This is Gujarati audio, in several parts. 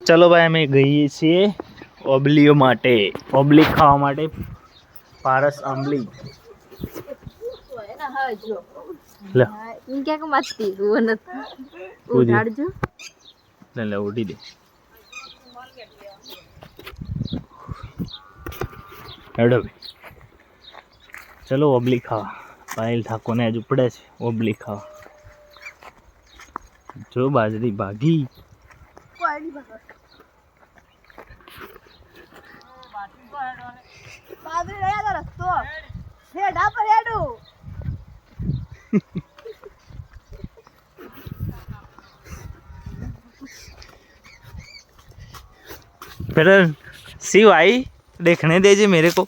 ચલો ભાઈ અમે ગઈએ છીએ ઓબલીઓ માટે, ઓબલી ખાવા માટે. પારસ આંબલી લે ક્યાંક મસ્તી ઉઠાડજો લે ઉડી દે હેડો ભાઈ ચલો ઓબલી ખાવા. પાયલ ઠાકોરને હજુ પડે છે ઓબલી ખાવા. જો બાજરી ભાગી फिर शिव आई देखने दीजिए मेरे को.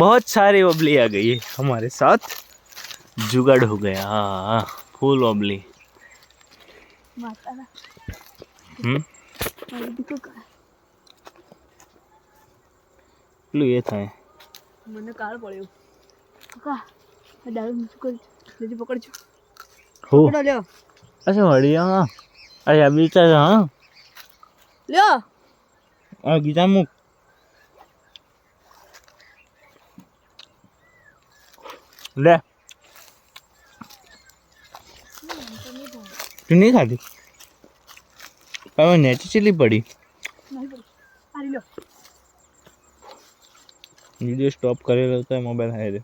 बहुत सारी ओबली आ गई है हमारे साथ. जुगाड़ हो गया. हाँ फुल ओबली. ये था મને કાળ પડ્યો કાકા દારૂ મુસ્કલ લેજી પકડજો हो પકડો લ્યો. अच्छा बढ़िया. अरे अभी चल. हाँ લ્યો गीता मुख ले तू नहीं खाती पर नेट चिल्ली पड़ी. આરી લ્યો वीडियो स्टॉप करेलो तो मोबाइल है रे.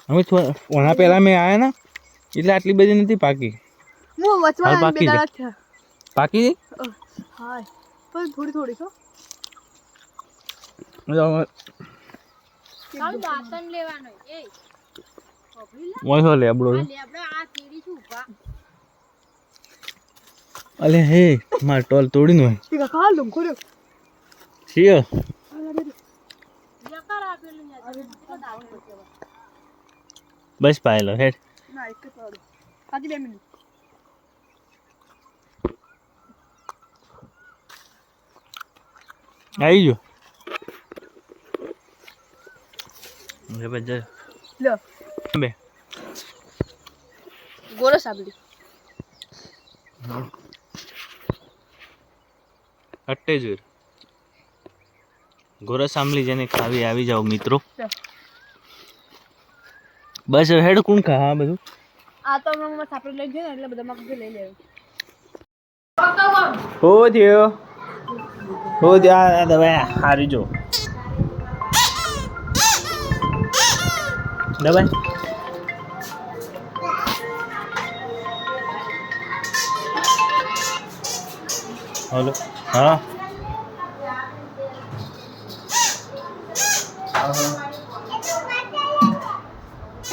हमें थोड़ा वहाँ पहला में आया ना એટલે આટલી બધી નથી પાકી. હું વચમાં પાકી બેદાડા છે પાકી હાય પણ થોડી થોડી છો કાલ દાતન લેવાનો એ મોય હો લેબડો લેબડો આ કેડી છું ઉભા અલે હે માર ટોલ તોડી નો ટીકા કાલ લમ કોર્યો છીએ યકાર આપેલું યાર તો દાવ બસ પાયલો હેડ ના એક પાડો આજી 2 મિનિટ આવી ગયો. લે બજે લ્યો બે ગોરો સાબલી અટ્ટે જોર ગોરસ આંબલી જેને ખાવી આવી જાવ મિત્રો. બસ હેડ કોણ ખા હા બધું આ તો મમ્મા સાપડી લઈ ગયો એટલે બધા મગજ લઈ લેવું. હો થયો હો આ દવા હારી જો દવા हेलो. हाँ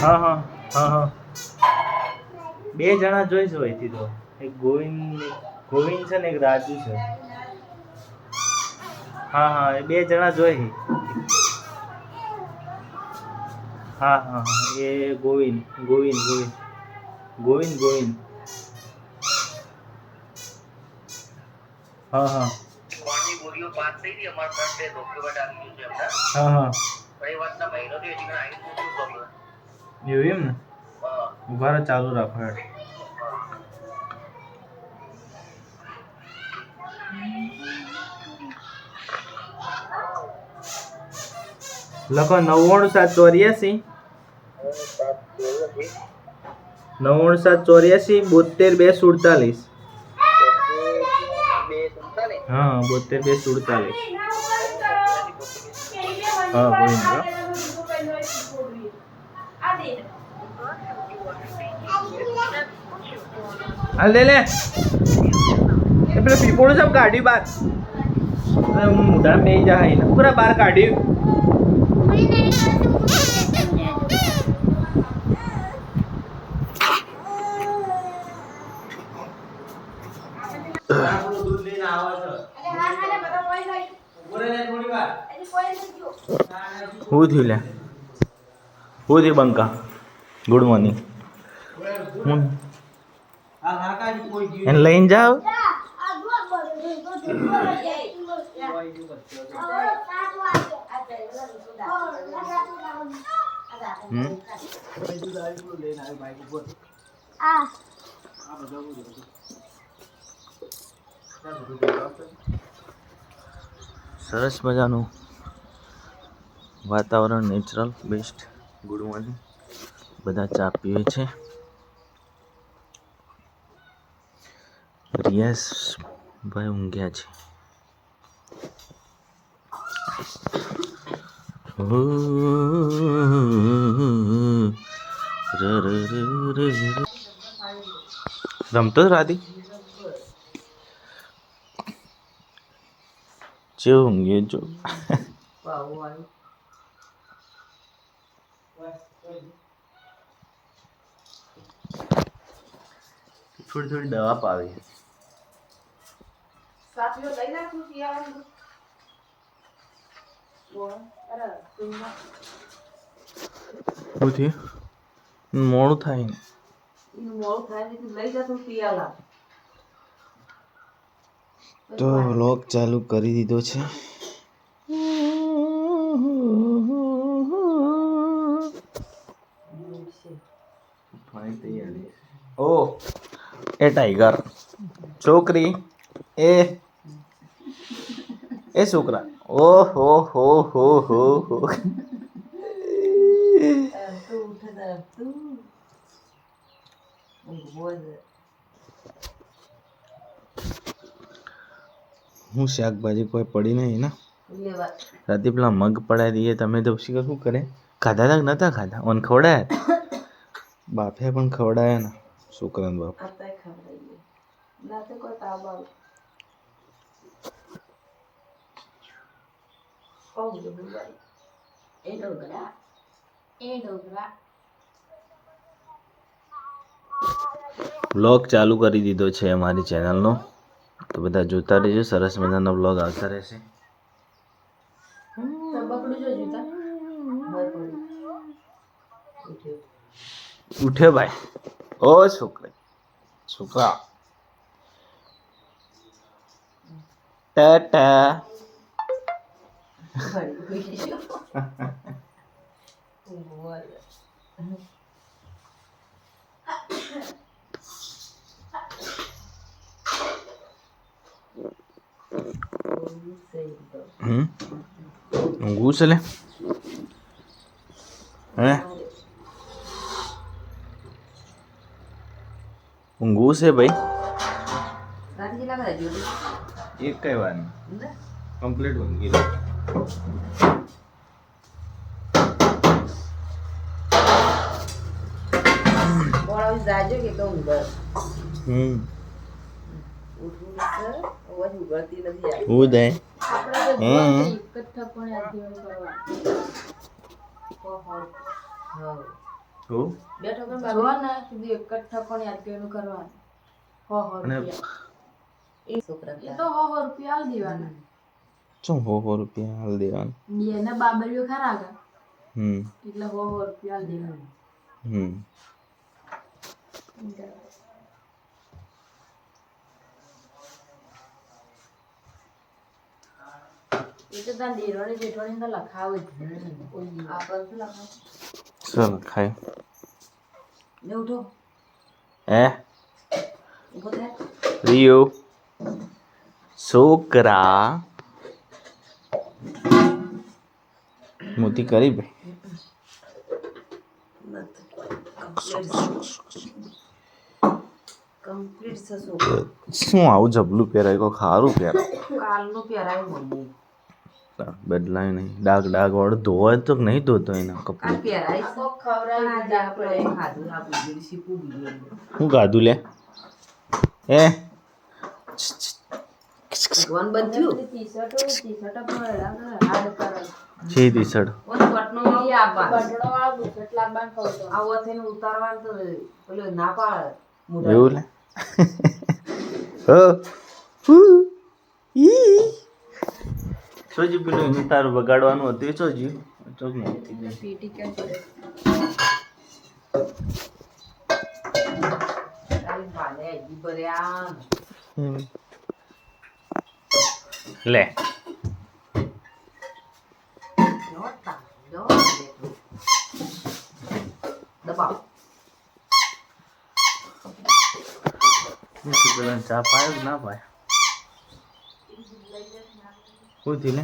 हाँ हाँ हाँ हाँ બે જણા જોઈશ હોય થી તો એક ગોવિંદ છે ને એક રાજુ છે. હા હા એ બે જણા જોઈ. હા હા એ ગોવિંદ ગોવિંદ ગોવિંદ ગોવિંદ ગોવિંદ हाँ हाँ કોણની ગોળીઓ પાસ થઈ ગઈ અમાર ફ્રેન્ડ એ ડોક્યુમેન્ટ આવી ગયું છે એમના. हाँ हाँ પણ એ વાતના મહિનો થી હજી આવી શું પ્રોબ્લેમ. એવું એમ ને હા ઉભા રહો ચાલુ રાખો હેડ. લખો 99784 99784 72 247. हाँ 72 247. हाँ कोई नहीं हाल ले ले એ પેલો પીપોળું સબ કાઢ્યું બાર મોઢા બે જાય ને પૂરા બાર કાઢ્યું. હું થયું લે હું થયું બંકા. Good morning. એને લઈને જાઓ. આ સરસ મજાનું વાતાવરણ, નેચરલ બેસ્ટ. Good morning. બધા ચા પીવે છે. રિયાસ ભાઈ ઊંઘ્યા છે. રમતો રાધી જે ઊંઘે જો થોડી થોડી દવા પાવી. શું થયું? મોડું થાય ને તો વ્લોગ ચાલુ કરી દીધો છે. ઓ એ ટાઈગર છોકરી એ છોકરા ઓ હો હો હો હો હો. હું શાકભાજી કોઈ પડી નહીં ને રાતે પેલા મગ પડાવી દઈએ. તમે તો પછી શું કરે? ખાધા તક નતા ખાધા ઓન ખવડાયા બાપે પણ ખવડાયા ને છોકરાને બાપ. વ્લોગ ચાલુ કરી દીધો છે અમારી ચેનલનો, તો બધા જોતા રહેજો. સરસ મજાનો વ્લોગ આવતા રહેશે. ઉઠ્યો ભાઈ. ઓ છોકરા છોકરા ટાટા. ઊંઘવું છે લે હે? ઊંઘવું છે ભાઈ? એક કઈ વાર નહીં, કમ્પ્લીટ ઊંઘી લો. ઉદય શું 100 રૂપિયા હાલ દેવાના? બાબરીઓ ખરા એટલે 100 રૂપિયા દેવાના. ચાલ ખાય હે રિયો છોકરા મોતી કરી ભાઈ. શું આવું જબલું પહેરાય? કોઈ ખારું પહેરાય બદલાય નહીં. ડાઘ વાળું ધોવાય તો નહીં ધોતો એના કપડા. હું ગાધું લે હે? છે ટી શર્ટ એવું લે સોજી પેલું તારું બગાડવાનું હતું એ સોજી ચોક લે પેલા ચા પાયો કે ના પાયો? શું થયું ને?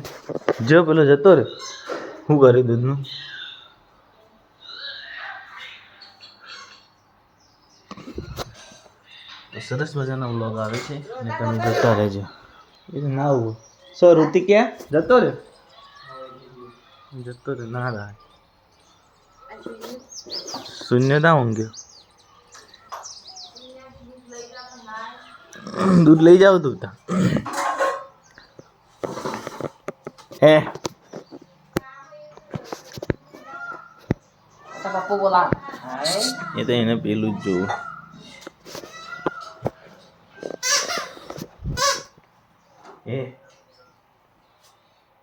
જો પેલો જતો રે, શું કર્યું દૂધનું? તો સરસ મજાનો વ્લોગ આવે છે અને તમે જોતા રહેજો. એ ના આવું સો ઋતિ ક્યાં જતો રે ના રહે શૂન્યતા ઊંઘ્યો. दूध ले जाओ दूध है પપ્પુ બોલા ये तो इन्हें पेलू जो ए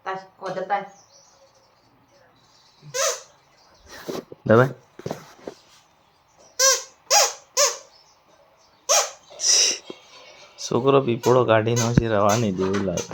તાસ કો જતા दबा છોકરો પીપળો કાઢીને પછી રવા નહીં દેવું લાગે.